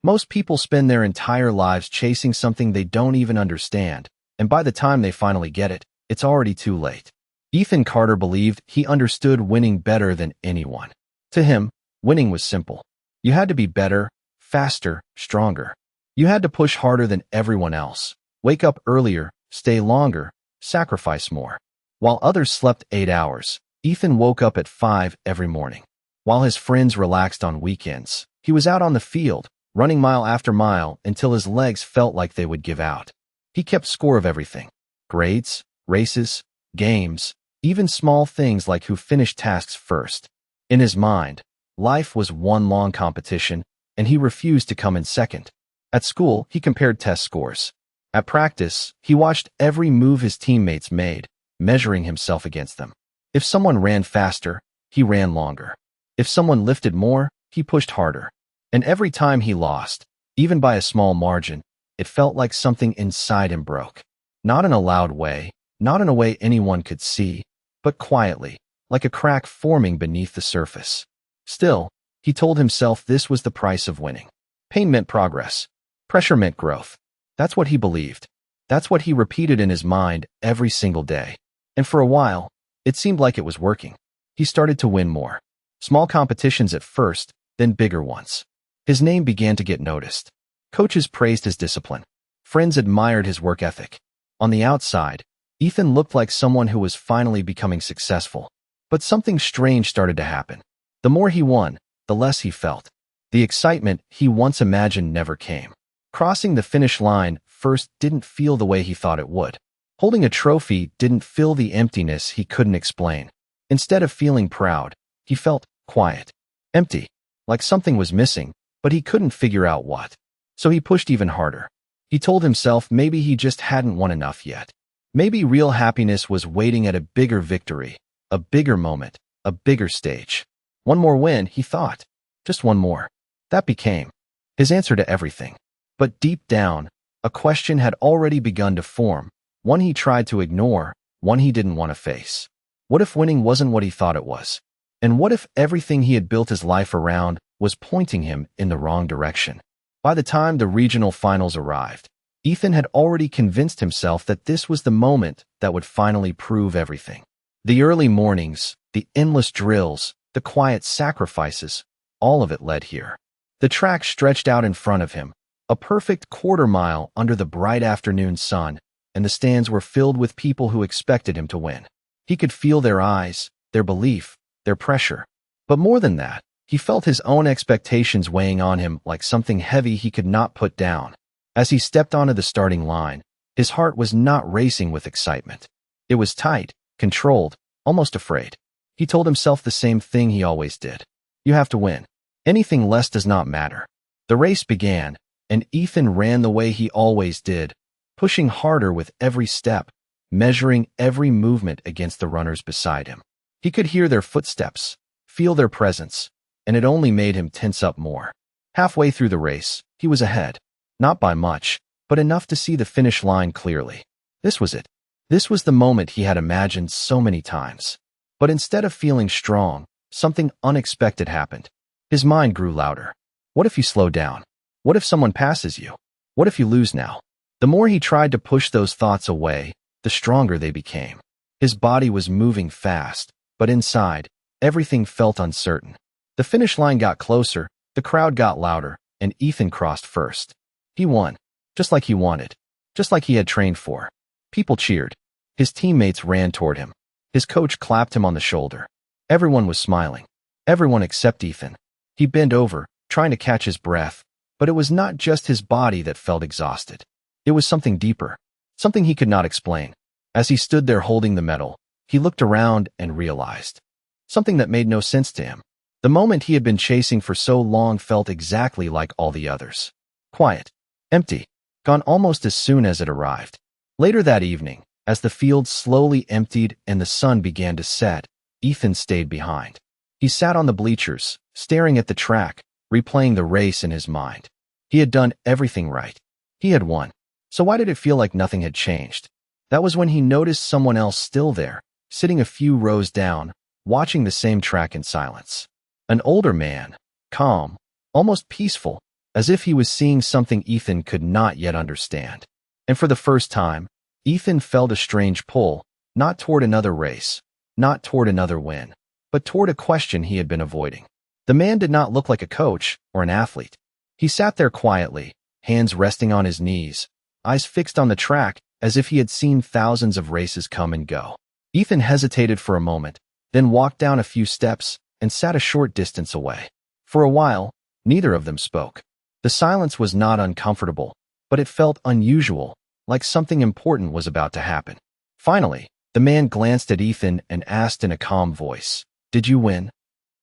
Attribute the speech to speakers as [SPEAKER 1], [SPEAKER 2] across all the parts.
[SPEAKER 1] Most people spend their entire lives chasing something they don't even understand, and by the time they finally get it, it's already too late. Ethan Carter believed he understood winning better than anyone. To him, winning was simple. You had to be better, faster, stronger. You had to push harder than everyone else, wake up earlier, stay longer, sacrifice more. While others slept 8 hours, Ethan woke up at 5 every morning. While his friends relaxed on weekends, he was out on the field, running mile after mile until his legs felt like they would give out. He kept score of everything: grades, races, games, even small things like who finished tasks first. In his mind, life was one long competition, and he refused to come in second. At school, he compared test scores. At practice, he watched every move his teammates made, measuring himself against them. If someone ran faster, he ran longer. If someone lifted more, he pushed harder. And every time he lost, even by a small margin, it felt like something inside him broke. Not in a loud way, not in a way anyone could see, but quietly, like a crack forming beneath the surface. Still, he told himself this was the price of winning. Pain meant progress. Pressure meant growth. That's what he believed. That's what he repeated in his mind every single day. And for a while, it seemed like it was working. He started to win more. Small competitions at first, then bigger ones. His name began to get noticed. Coaches praised his discipline. Friends admired his work ethic. On the outside, Ethan looked like someone who was finally becoming successful. But something strange started to happen. The more he won, the less he felt. The excitement he once imagined never came. Crossing the finish line first didn't feel the way he thought it would. Holding a trophy didn't fill the emptiness he couldn't explain. Instead of feeling proud, he felt quiet, empty, like something was missing, but he couldn't figure out what. So he pushed even harder. He told himself maybe he just hadn't won enough yet. Maybe real happiness was waiting at a bigger victory, a bigger moment, a bigger stage. One more win, he thought. Just one more. That became his answer to everything. But deep down, a question had already begun to form, one he tried to ignore, one he didn't want to face. What if winning wasn't what he thought it was? And what if everything he had built his life around was pointing him in the wrong direction? By the time the regional finals arrived, Ethan had already convinced himself that this was the moment that would finally prove everything. The early mornings, the endless drills, the quiet sacrifices, all of it led here. The track stretched out in front of him, a perfect quarter-mile under the bright afternoon sun, and the stands were filled with people who expected him to win. He could feel their eyes, their belief, their pressure. But more than that, he felt his own expectations weighing on him like something heavy he could not put down. As he stepped onto the starting line, his heart was not racing with excitement. It was tight, controlled, almost afraid. He told himself the same thing he always did. You have to win. Anything less does not matter. The race began, and Ethan ran the way he always did, pushing harder with every step, measuring every movement against the runners beside him. He could hear their footsteps, feel their presence, and it only made him tense up more. Halfway through the race, he was ahead. Not by much, but enough to see the finish line clearly. This was it. This was the moment he had imagined so many times. But instead of feeling strong, something unexpected happened. His mind grew louder. What if you slow down? What if someone passes you? What if you lose now? The more he tried to push those thoughts away, the stronger they became. His body was moving fast, but inside, everything felt uncertain. The finish line got closer, the crowd got louder, and Ethan crossed first. He won, just like he wanted, just like he had trained for. People cheered. His teammates ran toward him. His coach clapped him on the shoulder. Everyone was smiling. Everyone except Ethan. He bent over, trying to catch his breath, but it was not just his body that felt exhausted. It was something deeper, something he could not explain. As he stood there holding the medal, he looked around and realized something that made no sense to him. The moment he had been chasing for so long felt exactly like all the others. Quiet, empty, gone almost as soon as it arrived. Later that evening, as the field slowly emptied and the sun began to set, Ethan stayed behind. He sat on the bleachers, staring at the track, replaying the race in his mind. He had done everything right. He had won. So why did it feel like nothing had changed? That was when he noticed someone else still there, sitting a few rows down, watching the same track in silence. An older man, calm, almost peaceful, as if he was seeing something Ethan could not yet understand. And for the first time, Ethan felt a strange pull, not toward another race, not toward another win, but toward a question he had been avoiding. The man did not look like a coach or an athlete. He sat there quietly, hands resting on his knees, eyes fixed on the track as if he had seen thousands of races come and go. Ethan hesitated for a moment, then walked down a few steps and sat a short distance away. For a while, neither of them spoke. The silence was not uncomfortable, but it felt unusual, like something important was about to happen. Finally, the man glanced at Ethan and asked in a calm voice, "Did you win?"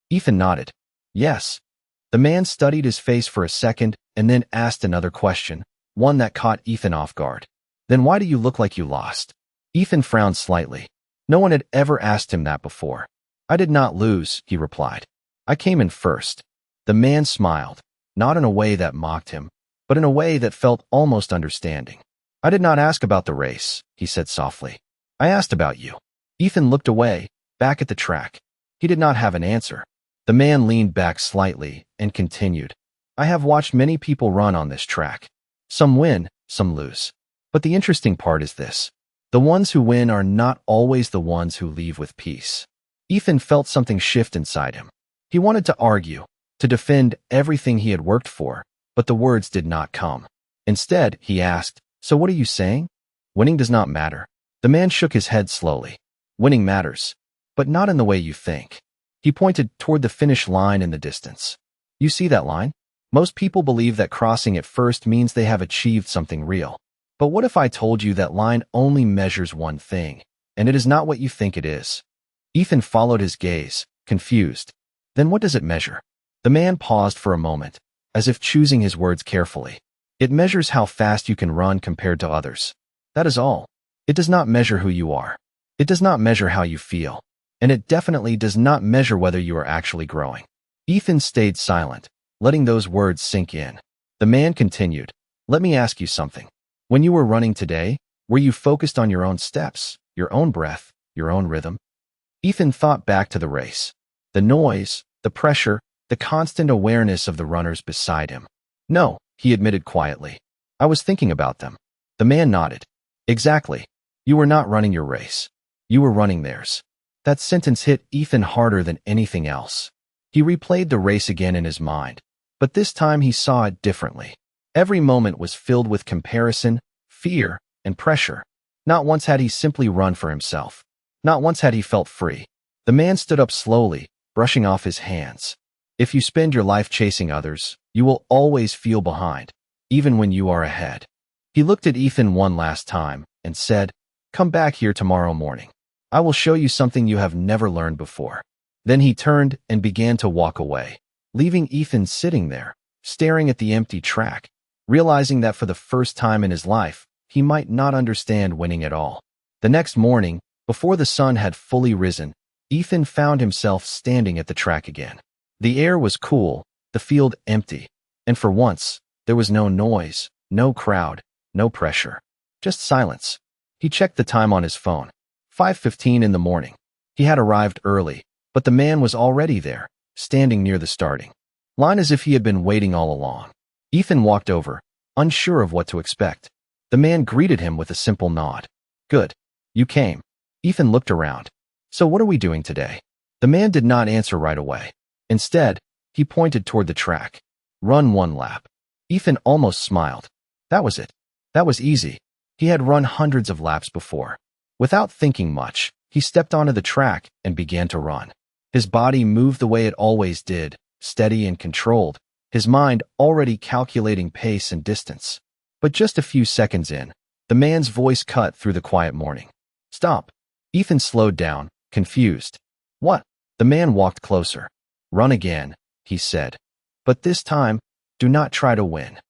[SPEAKER 1] Ethan nodded. "Yes." The man studied his face for a second and then asked another question, one that caught Ethan off guard. "Then why do you look like you lost?" Ethan frowned slightly. No one had ever asked him that before. "I did not lose," he replied. "I came in first." The man smiled, not in a way that mocked him, but in a way that felt almost understanding. "I did not ask about the race," he said softly. "I asked about you." Ethan looked away, back at the track. He did not have an answer. The man leaned back slightly and continued, "I have watched many people run on this track. Some win, some lose. But the interesting part is this. The ones who win are not always the ones who leave with peace." Ethan felt something shift inside him. He wanted to argue, to defend everything he had worked for, but the words did not come. Instead, he asked, "So what are you saying? Winning does not matter?" The man shook his head slowly. "Winning matters, but not in the way you think." He pointed toward the finish line in the distance. "You see that line? Most people believe that crossing it first means they have achieved something real. But what if I told you that line only measures one thing, and it is not what you think it is?" Ethan followed his gaze, confused. "Then what does it measure?" The man paused for a moment, as if choosing his words carefully. "It measures how fast you can run compared to others. That is all. It does not measure who you are. It does not measure how you feel. And it definitely does not measure whether you are actually growing." Ethan stayed silent, letting those words sink in. The man continued, "Let me ask you something. When you were running today, were you focused on your own steps, your own breath, your own rhythm?" Ethan thought back to the race. The noise, the pressure, the constant awareness of the runners beside him. "No," he admitted quietly. "I was thinking about them." The man nodded. "Exactly. You were not running your race. You were running theirs." That sentence hit Ethan harder than anything else. He replayed the race again in his mind, but this time he saw it differently. Every moment was filled with comparison, fear, and pressure. Not once had he simply run for himself. Not once had he felt free. The man stood up slowly, brushing off his hands. "If you spend your life chasing others, you will always feel behind, even when you are ahead." He looked at Ethan one last time and said, "Come back here tomorrow morning. I will show you something you have never learned before." Then he turned and began to walk away, leaving Ethan sitting there, staring at the empty track, realizing that for the first time in his life, he might not understand winning at all. The next morning, before the sun had fully risen, Ethan found himself standing at the track again. The air was cool, the field empty, and for once, there was no noise, no crowd, no pressure, just silence. He checked the time on his phone. 5:15 in the morning. He had arrived early, but the man was already there, standing near the starting line as if he had been waiting all along. Ethan walked over, unsure of what to expect. The man greeted him with a simple nod. "Good. You came." Ethan looked around. "So what are we doing today?" The man did not answer right away. Instead, he pointed toward the track. "Run one lap." Ethan almost smiled. That was it. That was easy. He had run hundreds of laps before. Without thinking much, he stepped onto the track and began to run. His body moved the way it always did, steady and controlled, his mind already calculating pace and distance. But just a few seconds in, the man's voice cut through the quiet morning. "Stop." Ethan slowed down, confused. "What?" The man walked closer. "Run again," he said. "But this time, do not try to win."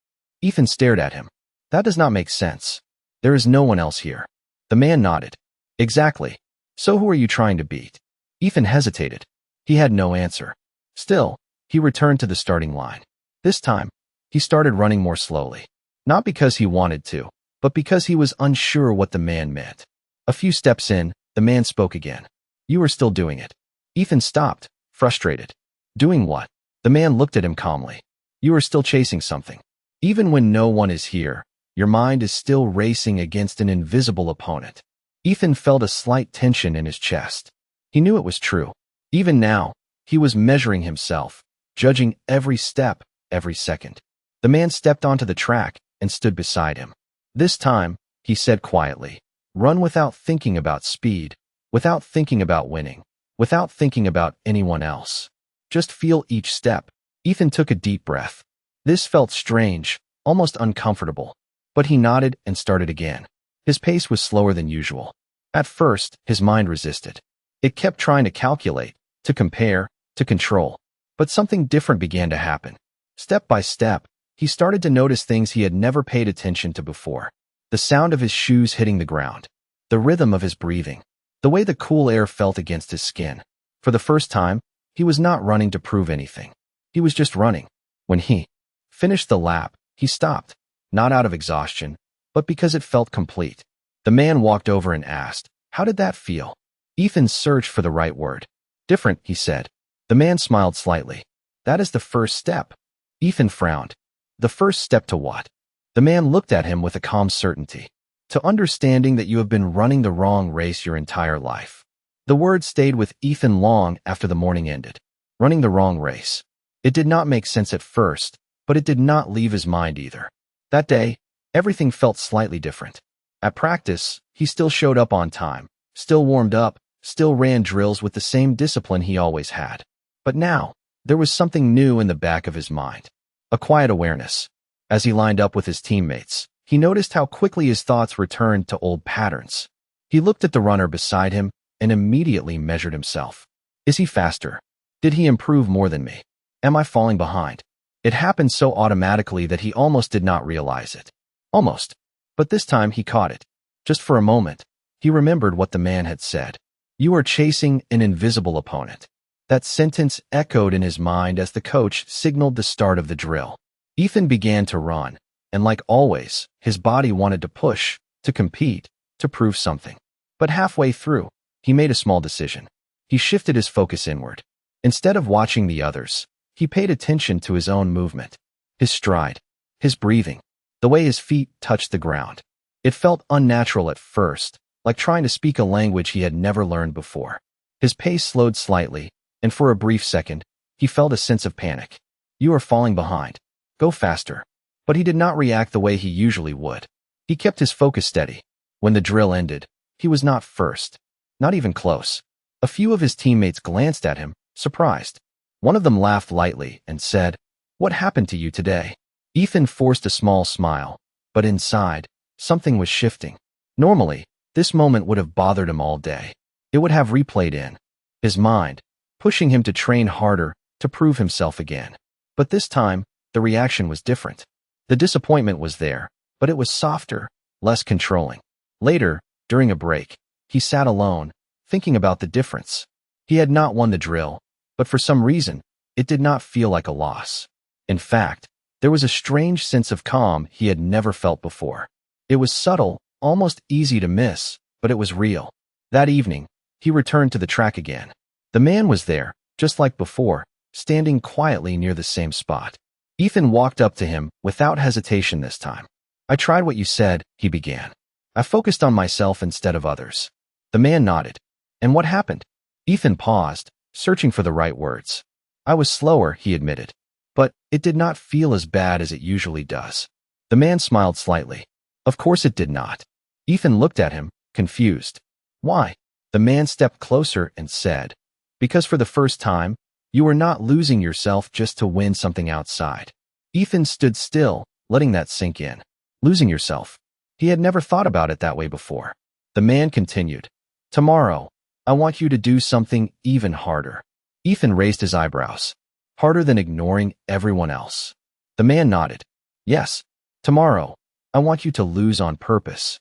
[SPEAKER 1] Ethan stared at him. "That does not make sense. There is no one else here." The man nodded. "Exactly. So who are you trying to beat?" Ethan hesitated. He had no answer. Still, he returned to the starting line. This time, he started running more slowly. Not because he wanted to, but because he was unsure what the man meant. A few steps in, the man spoke again. "You are still doing it." Ethan stopped, frustrated. "Doing what?" The man looked at him calmly. You are still chasing something. Even when no one is here, your mind is still racing against an invisible opponent. Ethan felt a slight tension in his chest. He knew it was true. Even now, he was measuring himself, judging every step, every second. The man stepped onto the track and stood beside him. This time, he said quietly, "Run without thinking about speed, without thinking about winning, without thinking about anyone else. Just feel each step." Ethan took a deep breath. This felt strange, almost uncomfortable, but he nodded and started again. His pace was slower than usual. At first, his mind resisted. It kept trying to calculate, to compare, to control. But something different began to happen. Step by step, he started to notice things he had never paid attention to before. The sound of his shoes hitting the ground, the rhythm of his breathing, the way the cool air felt against his skin. For the first time, he was not running to prove anything. He was just running. When he finished the lap, he stopped, not out of exhaustion, but because it felt complete. The man walked over and asked, "How did that feel?" Ethan searched for the right word. "Different," he said. The man smiled slightly. "That is the first step." Ethan frowned. "The first step to what?" The man looked at him with a calm certainty. "To understanding that you have been running the wrong race your entire life." The word stayed with Ethan long after the morning ended. Running the wrong race. It did not make sense at first, but it did not leave his mind either. That day, everything felt slightly different. At practice, he still showed up on time, still warmed up, still ran drills with the same discipline he always had. But now, there was something new in the back of his mind. A quiet awareness. As he lined up with his teammates, he noticed how quickly his thoughts returned to old patterns. He looked at the runner beside him and immediately measured himself. Is he faster? Did he improve more than me? Am I falling behind? It happened so automatically that he almost did not realize it. Almost. But this time he caught it. Just for a moment, he remembered what the man had said. You are chasing an invisible opponent. That sentence echoed in his mind as the coach signaled the start of the drill. Ethan began to run, and like always, his body wanted to push, to compete, to prove something. But halfway through, he made a small decision. He shifted his focus inward. Instead of watching the others, he paid attention to his own movement, his stride, his breathing, the way his feet touched the ground. It felt unnatural at first, like trying to speak a language he had never learned before. His pace slowed slightly, and for a brief second, he felt a sense of panic. You are falling behind. Go faster. But he did not react the way he usually would. He kept his focus steady. When the drill ended, he was not first. Not even close. A few of his teammates glanced at him, surprised. One of them laughed lightly and said, "What happened to you today?" Ethan forced a small smile, but inside, something was shifting. Normally, this moment would have bothered him all day. It would have replayed in his mind, pushing him to train harder, to prove himself again. But this time, the reaction was different. The disappointment was there, but it was softer, less controlling. Later, during a break, he sat alone, thinking about the difference. He had not won the drill, but for some reason, it did not feel like a loss. In fact, there was a strange sense of calm he had never felt before. It was subtle, almost easy to miss, but it was real. That evening, he returned to the track again. The man was there, just like before, standing quietly near the same spot. Ethan walked up to him without hesitation this time. "I tried what you said," he began. "I focused on myself instead of others." The man nodded. "And what happened?" Ethan paused, searching for the right words. "I was slower," he admitted. "But it did not feel as bad as it usually does." The man smiled slightly. "Of course it did not." Ethan looked at him, confused. "Why?" The man stepped closer and said, "Because for the first time, you are not losing yourself just to win something outside." Ethan stood still, letting that sink in. Losing yourself. He had never thought about it that way before. The man continued, "Tomorrow, I want you to do something even harder." Ethan raised his eyebrows. "Harder than ignoring everyone else?" The man nodded. "Yes. Tomorrow, I want you to lose on purpose."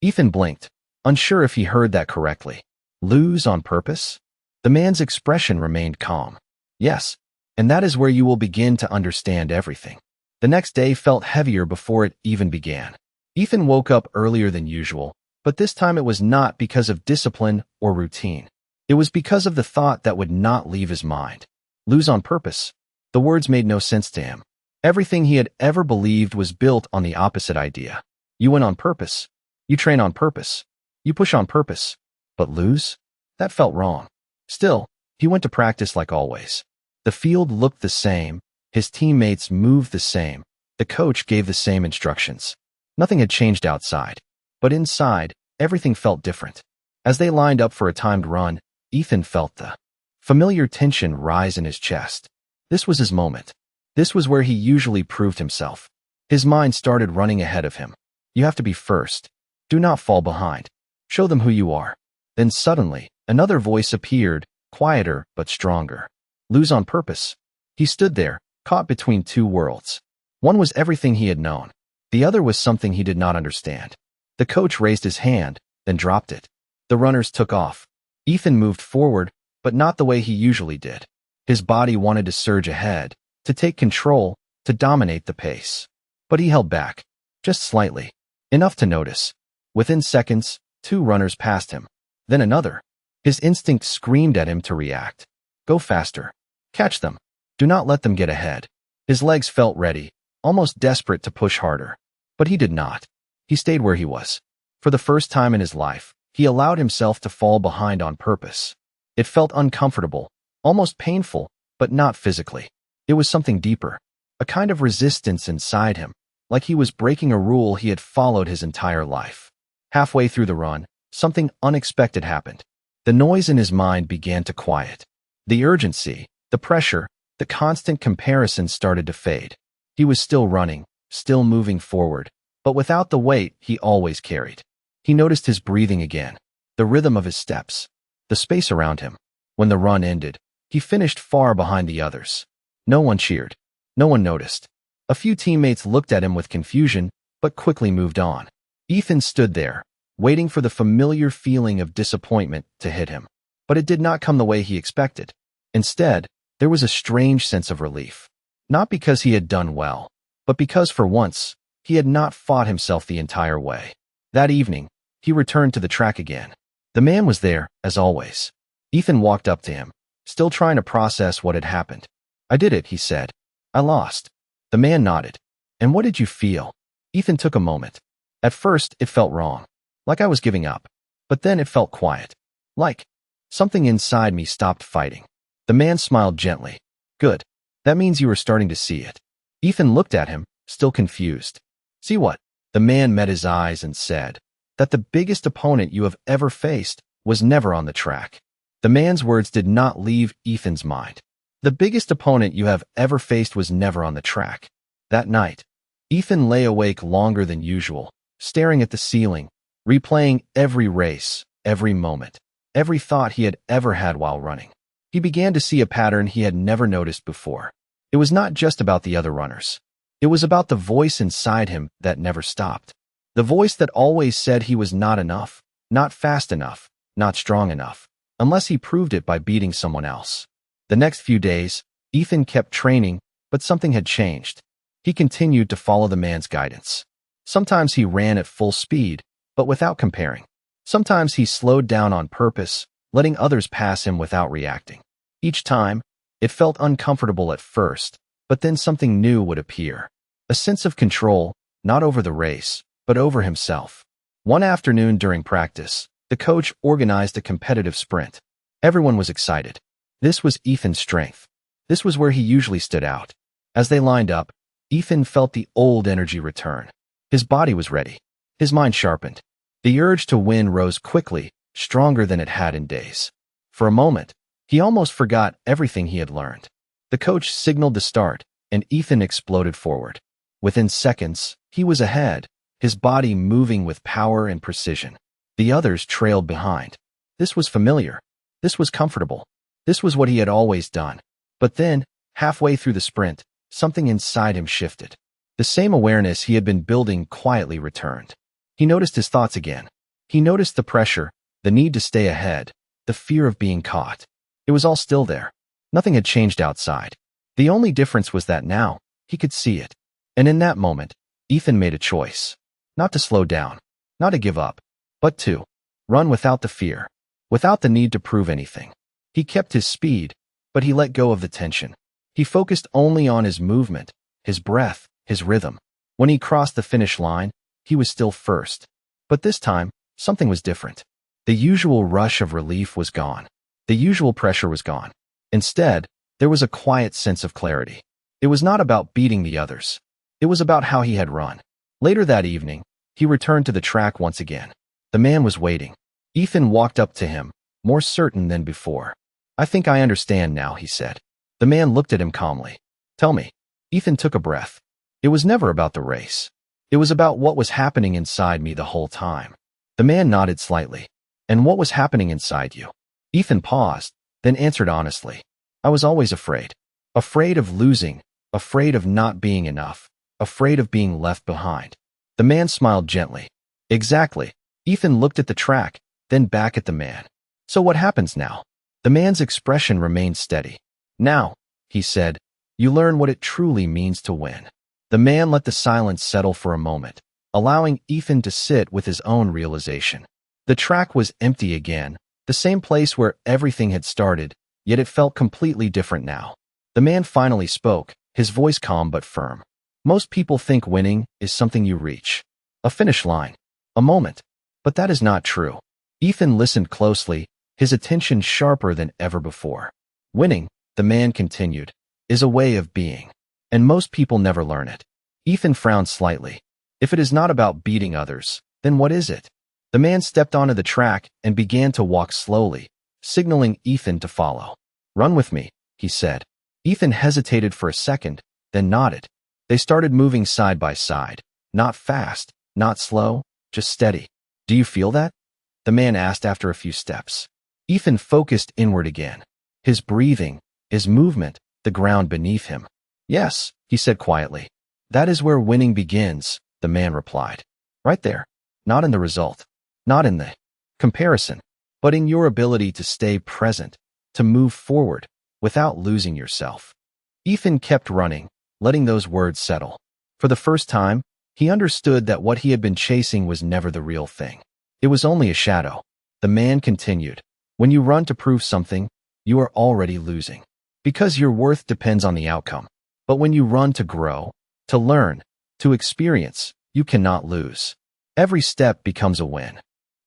[SPEAKER 1] Ethan blinked, unsure if he heard that correctly. Lose on purpose? The man's expression remained calm. "Yes, and that is where you will begin to understand everything." The next day felt heavier before it even began. Ethan woke up earlier than usual, but this time it was not because of discipline or routine. It was because of the thought that would not leave his mind. Lose on purpose. The words made no sense to him. Everything he had ever believed was built on the opposite idea. You win on purpose. You train on purpose. You push on purpose. But lose? That felt wrong. Still, he went to practice like always. The field looked the same. His teammates moved the same. The coach gave the same instructions. Nothing had changed outside. But inside, everything felt different. As they lined up for a timed run, Ethan felt the familiar tension rise in his chest. This was his moment. This was where he usually proved himself. His mind started running ahead of him. You have to be first. Do not fall behind. Show them who you are. Then suddenly, another voice appeared, quieter but stronger. Lose on purpose. He stood there, caught between two worlds. One was everything he had known. The other was something he did not understand. The coach raised his hand, then dropped it. The runners took off. Ethan moved forward, but not the way he usually did. His body wanted to surge ahead, to take control, to dominate the pace. But he held back, just slightly, enough to notice. Within seconds, two runners passed him. Then another. His instinct screamed at him to react. Go faster. Catch them. Do not let them get ahead. His legs felt ready, almost desperate to push harder. But he did not. He stayed where he was. For the first time in his life, he allowed himself to fall behind on purpose. It felt uncomfortable, almost painful, but not physically. It was something deeper, a kind of resistance inside him, like he was breaking a rule he had followed his entire life. Halfway through the run, something unexpected happened. The noise in his mind began to quiet. The urgency, the pressure, the constant comparison started to fade. He was still running, still moving forward, but without the weight he always carried. He noticed his breathing again, the rhythm of his steps, the space around him. When the run ended, he finished far behind the others. No one cheered. No one noticed. A few teammates looked at him with confusion, but quickly moved on. Ethan stood there, waiting for the familiar feeling of disappointment to hit him. But it did not come the way he expected. Instead, there was a strange sense of relief. Not because he had done well, but because for once, he had not fought himself the entire way. That evening, he returned to the track again. The man was there, as always. Ethan walked up to him, still trying to process what had happened. I did it, he said. I lost. The man nodded. And what did you feel? Ethan took a moment. At first, it felt wrong. Like I was giving up. But then it felt quiet. Like something inside me stopped fighting. The man smiled gently. Good. That means you were starting to see it. Ethan looked at him, still confused. See what? The man met his eyes and said that the biggest opponent you have ever faced was never on the track. The man's words did not leave Ethan's mind. The biggest opponent you have ever faced was never on the track. That night, Ethan lay awake longer than usual, staring at the ceiling, replaying every race, every moment, every thought he had ever had while running. He began to see a pattern he had never noticed before. It was not just about the other runners. It was about the voice inside him that never stopped. The voice that always said he was not enough, not fast enough, not strong enough, unless he proved it by beating someone else. The next few days, Ethan kept training, but something had changed. He continued to follow the man's guidance. Sometimes he ran at full speed, but without comparing. Sometimes he slowed down on purpose, letting others pass him without reacting. Each time, it felt uncomfortable at first, but then something new would appear. A sense of control, not over the race, but over himself. One afternoon during practice, the coach organized a competitive sprint. Everyone was excited. This was Ethan's strength. This was where he usually stood out. As they lined up, Ethan felt the old energy return. His body was ready. His mind sharpened. The urge to win rose quickly, stronger than it had in days. For a moment, he almost forgot everything he had learned. The coach signaled the start, and Ethan exploded forward. Within seconds, he was ahead, his body moving with power and precision. The others trailed behind. This was familiar. This was comfortable. This was what he had always done. But then, halfway through the sprint, something inside him shifted. The same awareness he had been building quietly returned. He noticed his thoughts again. He noticed the pressure, the need to stay ahead, the fear of being caught. It was all still there. Nothing had changed outside. The only difference was that now, he could see it. And in that moment, Ethan made a choice. Not to slow down, not to give up, but to run without the fear, without the need to prove anything. He kept his speed, but he let go of the tension. He focused only on his movement, his breath, his rhythm. When he crossed the finish line, he was still first. But this time, something was different. The usual rush of relief was gone. The usual pressure was gone. Instead, there was a quiet sense of clarity. It was not about beating the others. It was about how he had run. Later that evening, he returned to the track once again. The man was waiting. Ethan walked up to him, more certain than before. "I think I understand now," he said. The man looked at him calmly. "Tell me." Ethan took a breath. "It was never about the race. It was about what was happening inside me the whole time." The man nodded slightly. "And what was happening inside you?" Ethan paused, then answered honestly. "I was always afraid. Afraid of losing, afraid of not being enough, afraid of being left behind." The man smiled gently. "Exactly." Ethan looked at the track, then back at the man. "So what happens now?" The man's expression remained steady. "Now," he said, "you learn what it truly means to win." The man let the silence settle for a moment, allowing Ethan to sit with his own realization. The track was empty again, the same place where everything had started, yet it felt completely different now. The man finally spoke, his voice calm but firm. "Most people think winning is something you reach. A finish line. A moment. But that is not true." Ethan listened closely, his attention sharper than ever before. "Winning," the man continued, "is a way of being. And most people never learn it." Ethan frowned slightly. "If it is not about beating others, then what is it?" The man stepped onto the track and began to walk slowly, signaling Ethan to follow. "Run with me," he said. Ethan hesitated for a second, then nodded. They started moving side by side, not fast, not slow, just steady. "Do you feel that?" the man asked after a few steps. Ethan focused inward again. His breathing, his movement, the ground beneath him. "Yes," he said quietly. "That is where winning begins," the man replied. "Right there. Not in the result, not in the comparison, but in your ability to stay present, to move forward, without losing yourself." Ethan kept running, letting those words settle. For the first time, he understood that what he had been chasing was never the real thing. It was only a shadow. The man continued. "When you run to prove something, you are already losing. Because your worth depends on the outcome. But when you run to grow, to learn, to experience, you cannot lose. Every step becomes a win."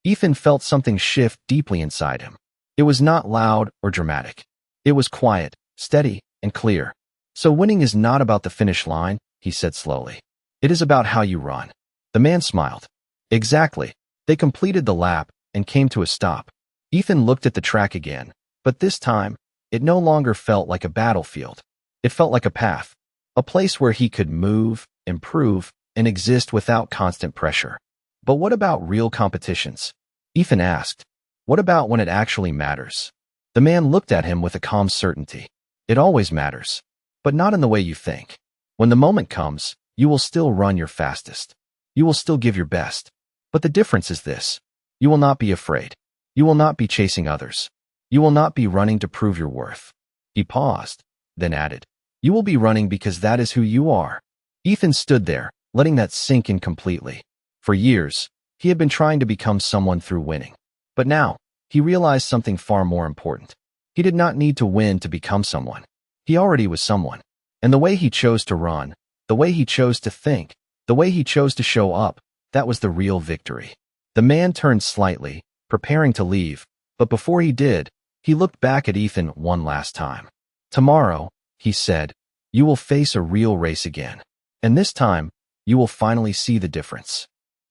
[SPEAKER 1] Ethan felt something shift deeply inside him. It was not loud or dramatic. It was quiet, steady, and clear. "So winning is not about the finish line," he said slowly. "It is about how you run." The man smiled. "Exactly." They completed the lap and came to a stop. Ethan looked at the track again, but this time, it no longer felt like a battlefield. It felt like a path, a place where he could move, improve, and exist without constant pressure. "But what about real competitions?" Ethan asked. "What about when it actually matters?" The man looked at him with a calm certainty. "It always matters, but not in the way you think. When the moment comes, you will still run your fastest. You will still give your best. But the difference is this. You will not be afraid. You will not be chasing others. You will not be running to prove your worth." He paused, then added, "You will be running because that is who you are." Ethan stood there, letting that sink in completely. For years, he had been trying to become someone through winning. But now, he realized something far more important. He did not need to win to become someone. He already was someone. And the way he chose to run, the way he chose to think, the way he chose to show up, that was the real victory. The man turned slightly, preparing to leave, but before he did, he looked back at Ethan one last time. "Tomorrow," he said, "you will face a real race again. And this time, you will finally see the difference."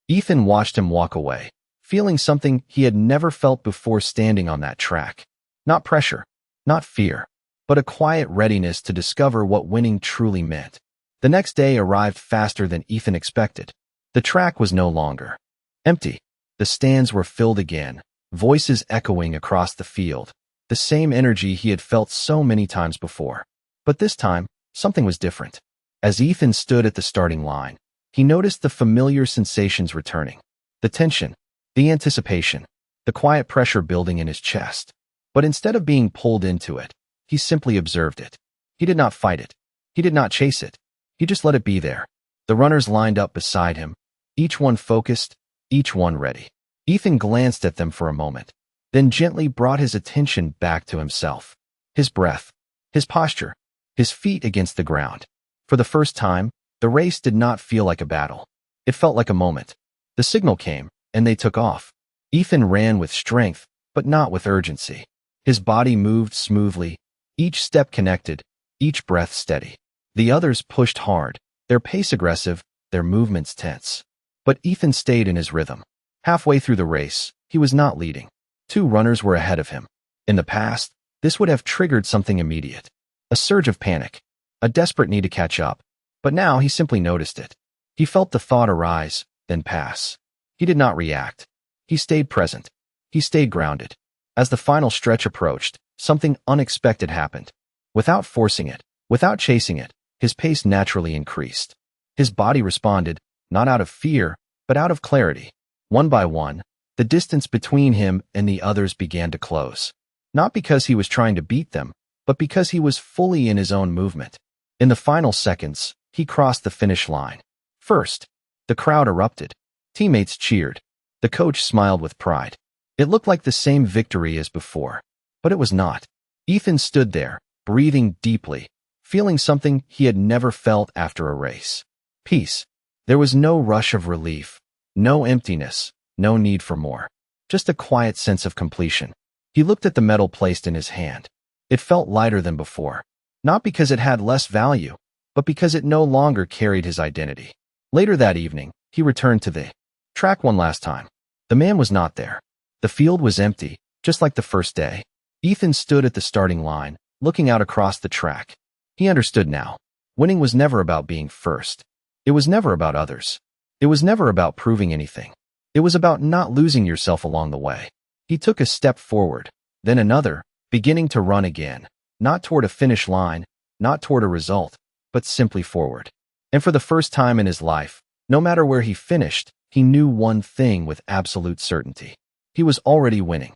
[SPEAKER 1] Ethan watched him walk away, feeling something he had never felt before standing on that track. Not pressure, not fear, but a quiet readiness to discover what winning truly meant. The next day arrived faster than Ethan expected. The track was no longer empty. The stands were filled again, voices echoing across the field, the same energy he had felt so many times before. But this time, something was different. As Ethan stood at the starting line, he noticed the familiar sensations returning. The tension, the anticipation, the quiet pressure building in his chest. But instead of being pulled into it, he simply observed it. He did not fight it. He did not chase it. He just let it be there. The runners lined up beside him, each one focused, each one ready. Ethan glanced at them for a moment, then gently brought his attention back to himself. His breath, his posture, his feet against the ground. For the first time, the race did not feel like a battle. It felt like a moment. The signal came, and they took off. Ethan ran with strength, but not with urgency. His body moved smoothly, each step connected, each breath steady. The others pushed hard, their pace aggressive, their movements tense. But Ethan stayed in his rhythm. Halfway through the race, he was not leading. Two runners were ahead of him. In the past, this would have triggered something immediate. A surge of panic, a desperate need to catch up. But now he simply noticed it. He felt the thought arise, then pass. He did not react. He stayed present. He stayed grounded. As the final stretch approached, something unexpected happened. Without forcing it, without chasing it, his pace naturally increased. His body responded, not out of fear, but out of clarity. One by one, the distance between him and the others began to close. Not because he was trying to beat them, but because he was fully in his own movement. In the final seconds, he crossed the finish line. First, the crowd erupted. Teammates cheered. The coach smiled with pride. It looked like the same victory as before, but it was not. Ethan stood there, breathing deeply, feeling something he had never felt after a race. Peace. There was no rush of relief, no emptiness, no need for more. Just a quiet sense of completion. He looked at the medal placed in his hand. It felt lighter than before, not because it had less value, but because it no longer carried his identity. Later that evening, he returned to the track one last time. The man was not there. The field was empty, just like the first day. Ethan stood at the starting line, looking out across the track. He understood now. Winning was never about being first. It was never about others. It was never about proving anything. It was about not losing yourself along the way. He took a step forward, then another, beginning to run again, not toward a finish line, not toward a result, but simply forward. And for the first time in his life, no matter where he finished, he knew one thing with absolute certainty. He was already winning.